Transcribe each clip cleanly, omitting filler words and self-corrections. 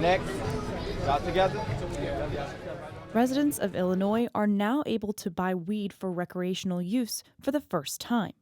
Next. Got together. Residents of Illinois are now able to buy weed for recreational use for the first time.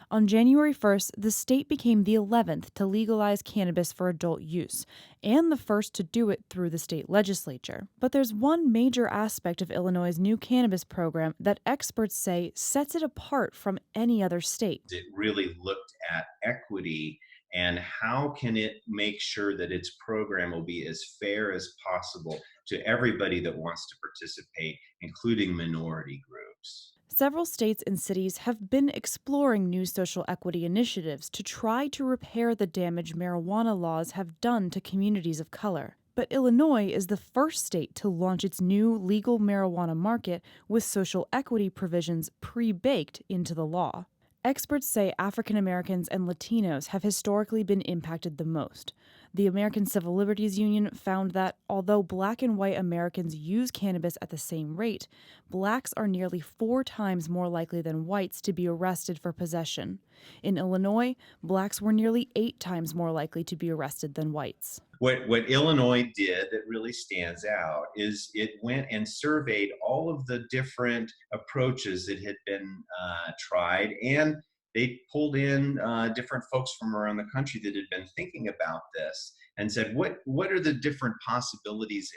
On January 1st, the state became the 11th to legalize cannabis for adult use, and the first to do it through the state legislature. But there's one major aspect of Illinois' new cannabis program that experts say sets it apart from any other state. It really looked at equity and how can it make sure that its program will be as fair as possible to everybody that wants to participate, including minority groups. Several states and cities have been exploring new social equity initiatives to try to repair the damage marijuana laws have done to communities of color. But Illinois is the first state to launch its new legal marijuana market with social equity provisions pre-baked into the law. Experts say African Americans and Latinos have historically been impacted the most. The American Civil Liberties Union found that although black and white Americans use cannabis at the same rate, blacks are nearly 4 times more likely than whites to be arrested for possession. In Illinois, blacks were nearly 8 times more likely to be arrested than whites. What Illinois did that really stands out is it went and surveyed all of the different approaches that had been tried, and they pulled in different folks from around the country that had been thinking about this and said, what are the different possibilities,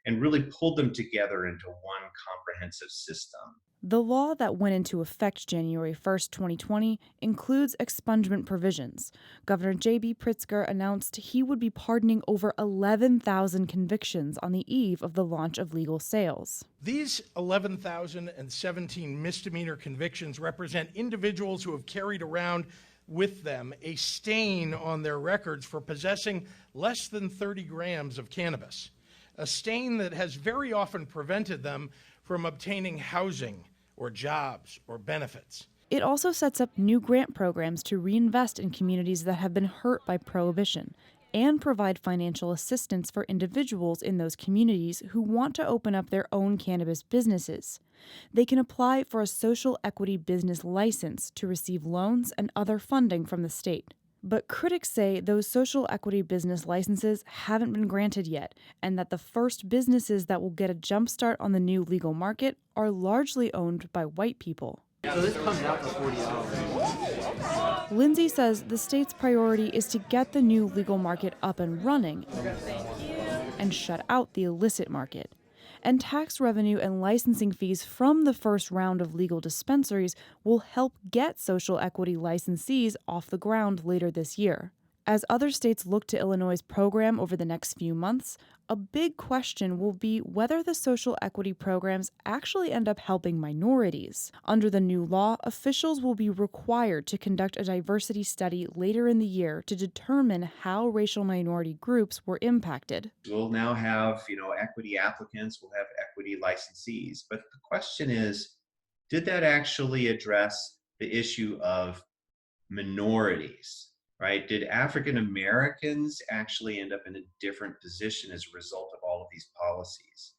and really pulled them together into one comprehensive system. The law that went into effect January 1st, 2020, includes expungement provisions. Governor J.B. Pritzker announced he would be pardoning over 11,000 convictions on the eve of the launch of legal sales. These 11,017 misdemeanor convictions represent individuals who have carried around with them a stain on their records for possessing less than 30 grams of cannabis, a stain that has very often prevented them from obtaining housing or jobs or benefits. It also sets up new grant programs to reinvest in communities that have been hurt by prohibition and provide financial assistance for individuals in those communities who want to open up their own cannabis businesses. They can apply for a social equity business license to receive loans and other funding from the state. But critics say those social equity business licenses haven't been granted yet, and that the first businesses that will get a jump start on the new legal market are largely owned by white people. So this comes out to $40. Lindsay says the state's priority is to get the new legal market up and running and shut out the illicit market. And tax revenue and licensing fees from the first round of legal dispensaries will help get social equity licensees off the ground later this year. As other states look to Illinois' program over the next few months, a big question will be whether the social equity programs actually end up helping minorities. Under the new law, officials will be required to conduct a diversity study later in the year to determine how racial minority groups were impacted. We'll now have, equity applicants, we'll have equity licensees. But the question is, did that actually address the issue of minorities? Right? Did African Americans actually end up in a different position as a result of all of these policies?